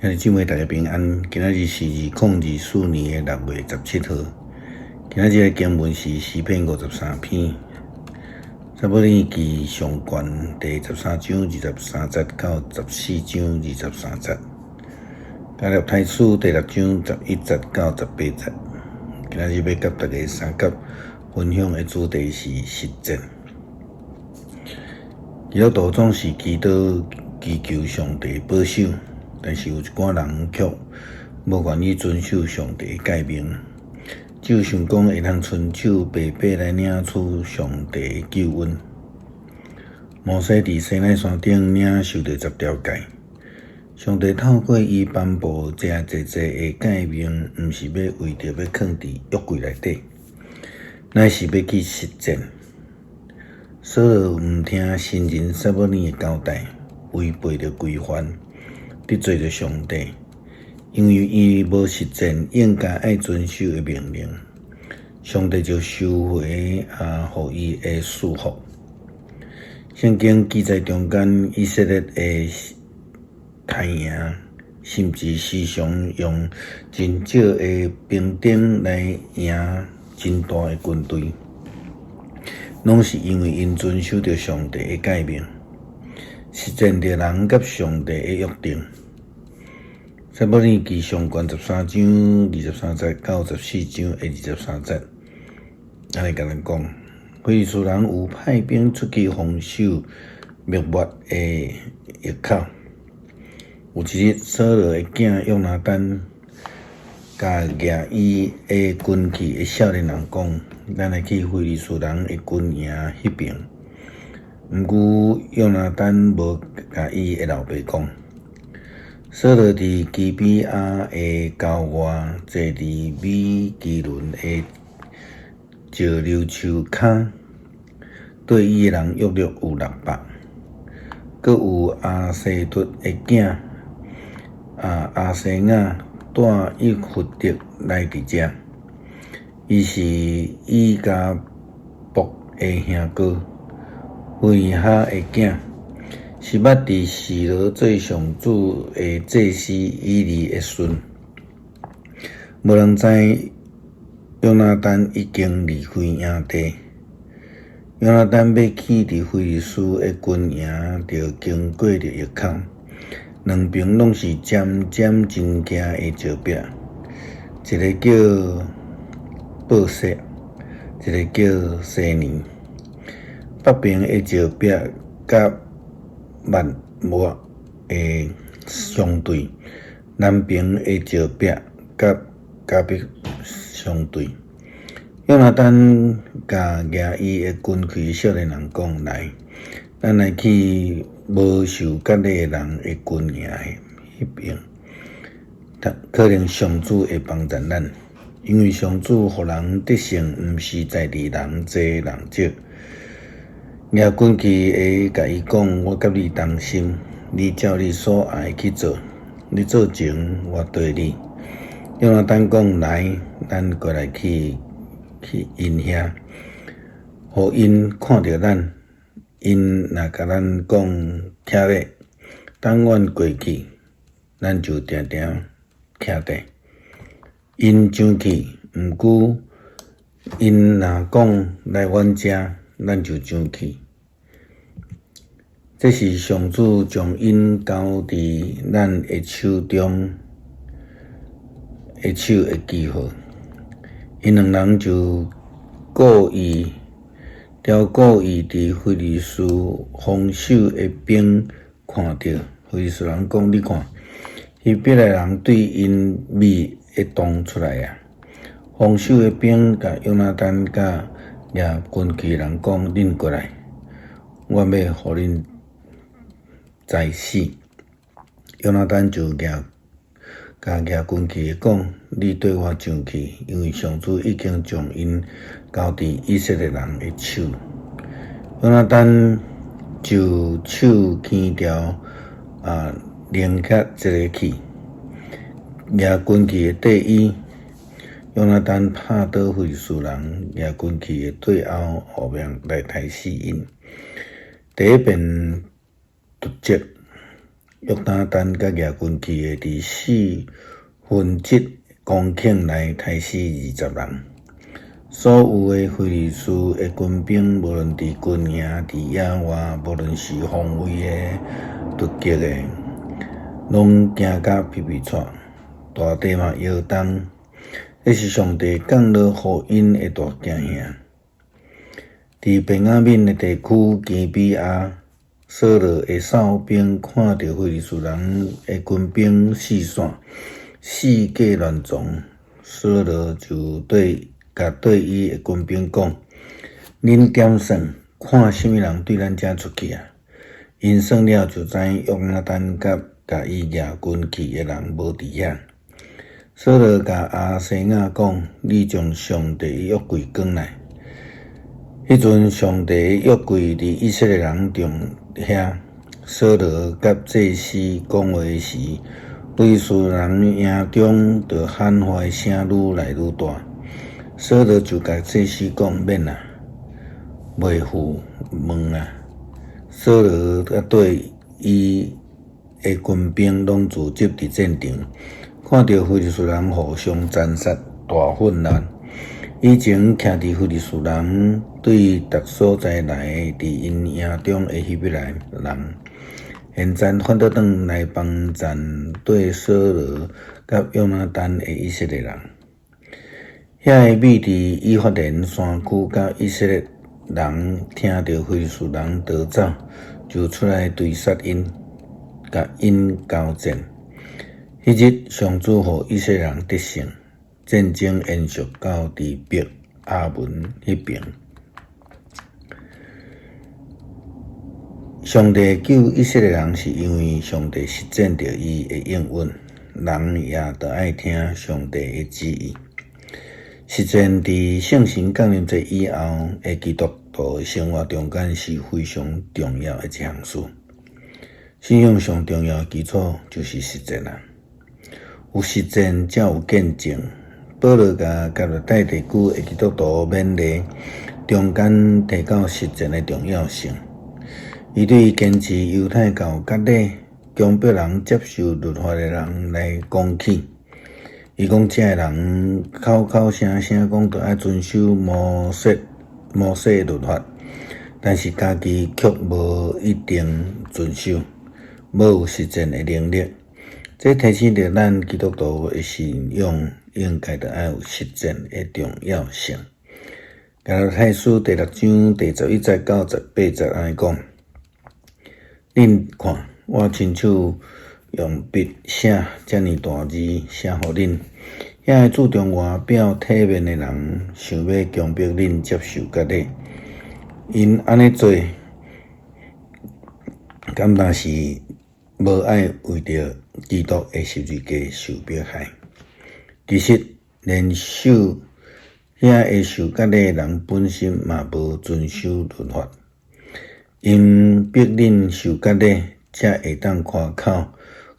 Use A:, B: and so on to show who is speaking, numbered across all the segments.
A: 兄弟姊妹，大家平安。今仔日是2024年的6月17号。今仔日的经文是诗篇53篇，撒母耳记上卷第13章23节到14章23节，加入太书第6章11节到18节。今仔日要甲大家三角分享的主题是实践。基督徒总是祈求上帝保守，但是有一寡人却无愿意遵守上帝的诫命，只想讲会通伸手白白来领取上帝的救恩。摩西伫西奈山顶领受着10条诫，上帝透过伊颁布这济的诫命，毋是要为着要藏伫约柜内底，乃是要去实践。扫罗毋听新人撒母耳的交代，违背着规范，得罪着上帝，因为伊无实践应该爱遵守的命令，上帝就收回予伊的束缚。圣经记载中间，以色列的太阳，甚至时常用真少的兵丁来赢真大的军队，拢是因为因遵守着上帝的诫命，实践着人甲上帝的约定。撒母耳记上卷13章23节到14章23节，安尼甲咱讲，非利士人有派兵出去防守密抹的隘口。有一日，扫罗的囝约拿单甲举伊的军器的少年人讲，咱来去非利士人的军营迄边。毋过约拿单无甲伊的老爸讲。扫罗伫基比亚的郊外，坐伫米基伦的石榴树骹，对伊的人约略有600，阁有阿西突的囝阿西亚带以弗得来伫遮，伊是以加卜的兄哥，菲哈的囝，是捌伫示罗做上主的祭司以利的孙。无人知约拿单已经离开营地。约拿单要去伫非利士的军营，就经过着隘口，两边拢是渐渐真惊的石壁，一个叫布色，一个叫西尼。北边的石壁甲密抹的相对，南边的石壁甲加别相对。约拿单甲举伊的军器少年人讲，来，咱来去无受割礼的人的军营迄边，可能上主会帮助咱，因为上主互人得胜，毋是在伫人多人少。举军器会甲伊讲，我甲你同心，你照你所爱去做，你做前，我对你。约拿单讲，来，咱过来去因遐，互因看到咱，因若甲咱讲徛咧，等阮过去，咱就定定徛伫。因上去，毋过因若讲来阮遮，咱就上去。这是上主将因交伫咱的手中的手的记号。因两人就故意伫非利士防守的兵看到，非利士人讲，你看，迄边的人对因米会动出来啊！防守的兵甲约拿单甲举军器的人讲，恁过来，我要互恁在死。约拿单就举军器讲，你对我上去，因为上主已经将因交伫以色列人的手。约拿单就手牵条连结一个去，举军器的对伊。约拿单拍倒非利士人，举军器的对后面来杀死因。第一遍突击，约旦甲亚军区的伫4分之公顷内杀死20人。所有的菲利斯的军兵，无论伫军营、伫野外，无论是防卫的、突击的，拢惊甲皮皮喘，大地嘛摇动。这是上帝降落福音的大惊吓。伫便雅悯的地区基比亚，扫罗的哨兵看到菲利士人的军兵四散，四界乱撞，扫罗就对伊的军兵讲：“恁点算，看什么人对咱遮出去啊？”因算了就知约拿单甲伊亚军去的人无伫遐。扫罗甲亚西亚讲：“你将上帝的约柜转来。”迄阵上帝的约柜伫以色列人中遐。扫罗甲祭司讲话时，菲利士人营中就喊话的声愈来愈大。扫罗就甲祭司讲：“免啊，袂赴问啊。”扫罗甲对伊的军兵拢聚集伫战场。看到菲利士人互相残杀，大混乱。以前徛伫菲利士人对逐所在来伫因营中的希伯来人，现在反倒转来帮战对扫罗甲约拿单的以色列人。遐的米伫以法莲山区甲以色列人听到菲利士人逃走，就出来追杀因，甲因交战。迄日，上主互以色列人得胜，战争延续到伫伯亚文迄边。上帝救以色列人，是因为上帝实践着伊的应允，人也着爱听上帝的旨意。实践伫圣神降临节以后的基督徒的生活中间是非常重要的一项事。信仰上重要的基础就是实践啊。有实践才有见证。保罗甲加勒底地区的基督徒勉励，中间提到实践的重要性。伊对坚持犹太教割礼、强迫人接受律法的人来讲起。伊讲，这人口口声声讲着爱遵守摩西的律法，但是家己却无一定遵守，无有实践的能力。这提醒着咱基督徒的信仰应该着爱有实践的重要性。加拉太书第6章第11节到18节安尼讲：恁看，我亲手用笔写遮尔大字，写互恁。遐个注重外表体面的人，想要强迫恁接受割礼，因安尼做，敢若是无爱为着基督的十字架受迫害。其实，连受受割礼的人本身嘛无遵守律法，因逼恁受割礼，才会当夸口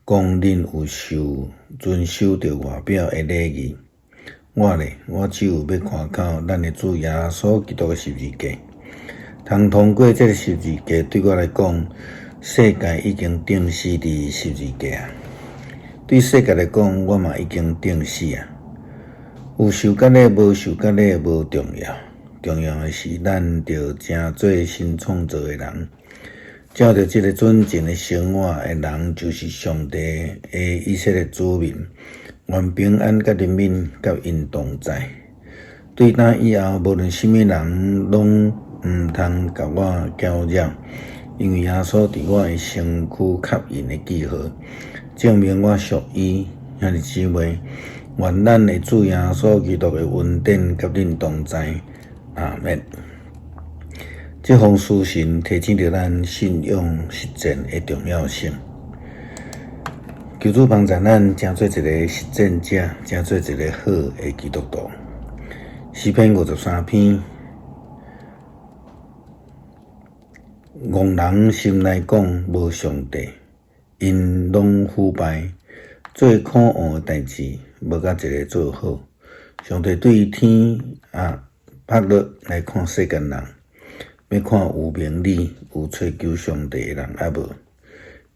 A: 讲恁有遵守着外表的礼仪。我只有要夸口咱的主耶稣基督的十字架。通过这个十字架，对我来讲，世界已经定死伫十字架。对世界来讲，我嘛已经定死啊。有受割礼无受割礼无重要，重要的是咱着正做新创造的人。照着这个准正的生活的人，就是上帝的以色列子民，愿平安甲人民甲因同在。对那以后，无论什么人，拢毋通甲我搅扰，因为耶稣伫我的身躯刻印的记号，证明我属伊。兄弟姊妹，愿咱的主耶稣基督的恩典甲恁同在。阿们。这封书信提醒着咱信仰实践的重要性。求主帮助咱，成做一个实践者，成做一个好的基督徒。诗篇53篇，戆人心内讲无上帝，因拢腐败，做可恶的代志，无甲一个做好。上帝对天拍落来看世间人，要看有明理、有追求上帝的人，无。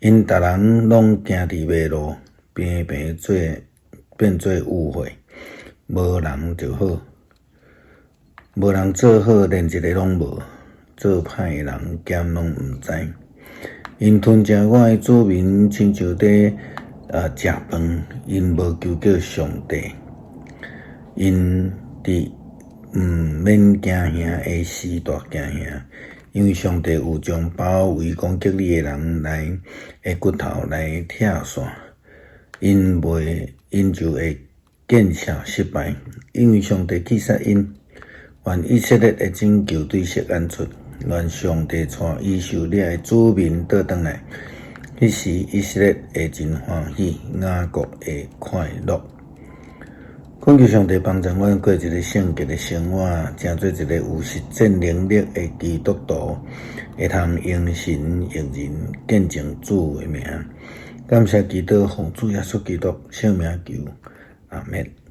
A: 因逐人拢行伫迷路，平平变做误会，无人就好，无人做好，连一个拢无，做歹诶人兼拢毋知。因吞食我诶子民，亲像伫食饭，因无求叫上帝，因伫毋免惊吓诶时大惊吓，因为上帝有将包围攻击你诶人来诶骨头来拆散，因就会建设失败，因为上帝击杀因。愿以色列诶拯救对释安出，愿上帝带以色列诶子民倒转来。迄时以色列会真欢喜，雅各会快乐。恳求上帝帮助阮过一个圣洁诶生活，成做一个有实践能力诶基督徒，会通用神用人见证主诶名。感谢基督奉主耶稣基督圣名求，阿们。